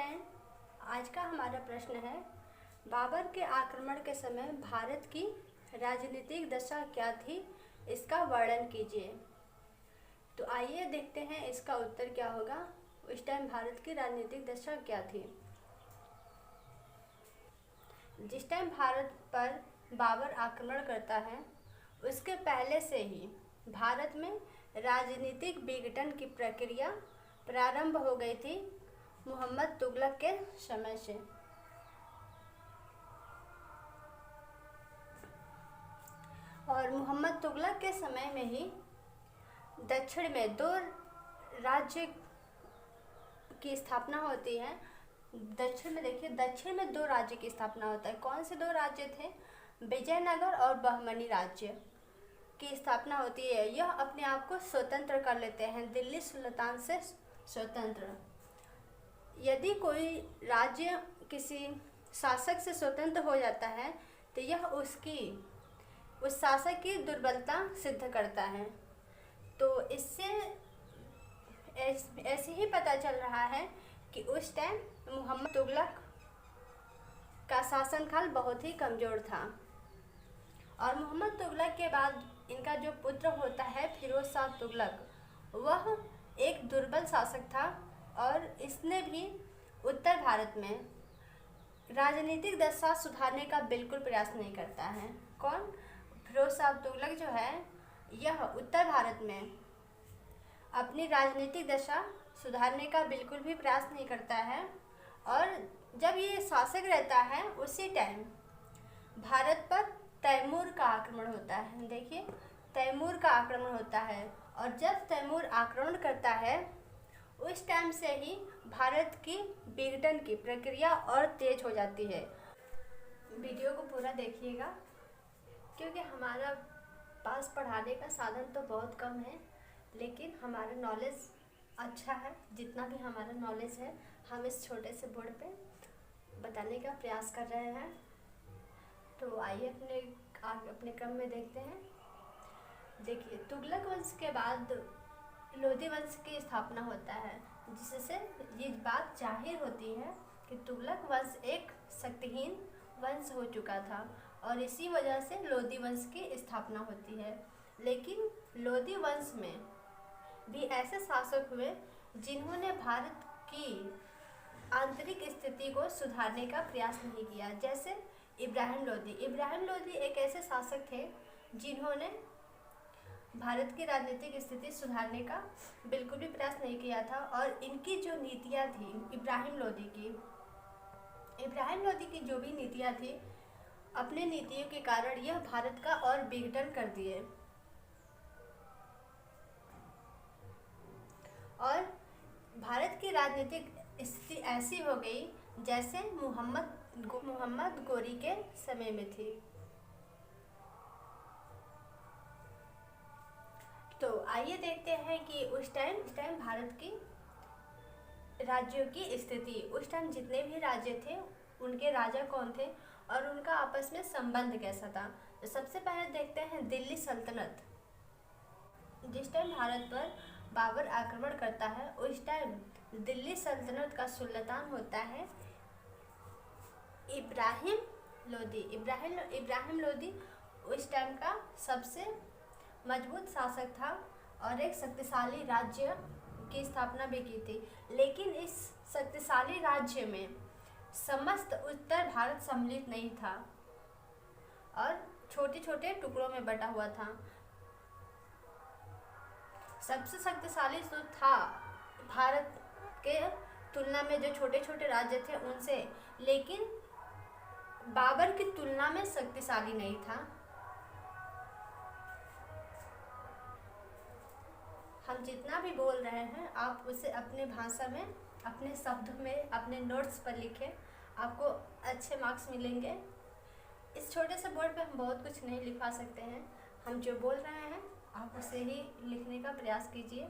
Friend, आज का हमारा प्रश्न है बाबर के आक्रमण के समय भारत की राजनीतिक दशा क्या थी, इसका वर्णन कीजिए। तो आइए देखते हैं इसका उत्तर क्या होगा। उस टाइम भारत की राजनीतिक दशा क्या थी। जिस टाइम भारत पर बाबर आक्रमण करता है उसके पहले से ही भारत में राजनीतिक विघटन की प्रक्रिया प्रारंभ हो गई थी मोहम्मद तुगलक के समय से। और मोहम्मद तुगलक के समय में ही दक्षिण में दो राज्य की स्थापना होती है। दक्षिण में देखिए, दक्षिण में दो राज्य की स्थापना होता है। कौन से दो राज्य थे? विजयनगर और बहमनी राज्य की स्थापना होती है। यह अपने आप को स्वतंत्र कर लेते हैं, दिल्ली सुल्तान से स्वतंत्र। यदि कोई राज्य किसी शासक से स्वतंत्र हो जाता है तो यह उस शासक की दुर्बलता सिद्ध करता है। तो इससे ऐसे ही पता चल रहा है कि उस टाइम मोहम्मद तुगलक का शासनकाल बहुत ही कमज़ोर था। और मोहम्मद तुगलक के बाद इनका जो पुत्र होता है फिरोज शाह तुगलक, वह एक दुर्बल शासक था और इसने भी उत्तर भारत में राजनीतिक दशा सुधारने का बिल्कुल प्रयास नहीं करता है। कौन? फिरोज शाह तुगलक जो है, यह उत्तर भारत में अपनी राजनीतिक दशा सुधारने का बिल्कुल भी प्रयास नहीं करता है। और जब ये शासक रहता है उसी टाइम भारत पर तैमूर का आक्रमण होता है। देखिए, तैमूर का आक्रमण होता है और जब तैमूर आक्रमण करता है उस टाइम से ही भारत की विघटन की प्रक्रिया और तेज हो जाती है। वीडियो को पूरा देखिएगा क्योंकि हमारा पास पढ़ाने का साधन तो बहुत कम है, लेकिन हमारा नॉलेज अच्छा है। जितना भी हमारा नॉलेज है हम इस छोटे से बोर्ड पे बताने का प्रयास कर रहे हैं। तो आइए अपने क्रम में देखते हैं। देखिए, तुगलक वंश के बाद लोधी वंश की स्थापना होता है, जिससे ये बात जाहिर होती है कि तुगलक वंश एक शक्तिहीन वंश हो चुका था और इसी वजह से लोधी वंश की स्थापना होती है। लेकिन लोधी वंश में भी ऐसे शासक हुए जिन्होंने भारत की आंतरिक स्थिति को सुधारने का प्रयास नहीं किया, जैसे इब्राहिम लोधी। इब्राहिम लोधी एक ऐसे शासक थे जिन्होंने भारत की राजनीतिक स्थिति सुधारने का बिल्कुल भी प्रयास नहीं किया था। और इनकी जो नीतियाँ थी इब्राहिम लोधी की जो भी नीतियाँ थी, अपने नीतियों के कारण यह भारत का और विघटन कर दिए। और भारत की राजनीतिक स्थिति ऐसी हो गई जैसे मोहम्मद गोरी के समय में थी। तो आइए देखते हैं कि उस टाइम भारत की राज्यों की स्थिति, उस टाइम जितने भी राज्य थे उनके राजा कौन थे और उनका आपस में संबंध कैसा था। तो सबसे पहले देखते हैं दिल्ली सल्तनत। जिस टाइम भारत पर बाबर आक्रमण करता है उस टाइम दिल्ली सल्तनत का सुल्तान होता है इब्राहिम लोधी उस टाइम का सबसे मजबूत शासक था और एक शक्तिशाली राज्य की स्थापना भी की थी। लेकिन इस शक्तिशाली राज्य में समस्त उत्तर भारत सम्मिलित नहीं था और छोटे छोटे टुकड़ों में बटा हुआ था। सबसे शक्तिशाली जो था भारत के तुलना में जो छोटे छोटे राज्य थे उनसे, लेकिन बाबर की तुलना में शक्तिशाली नहीं था। हम जितना भी बोल रहे हैं आप उसे अपने भाषा में, अपने शब्दों में, अपने नोट्स पर लिखें, आपको अच्छे मार्क्स मिलेंगे। इस छोटे से बोर्ड पे हम बहुत कुछ नहीं लिखवा सकते हैं। हम जो बोल रहे हैं आप उसे ही लिखने का प्रयास कीजिए।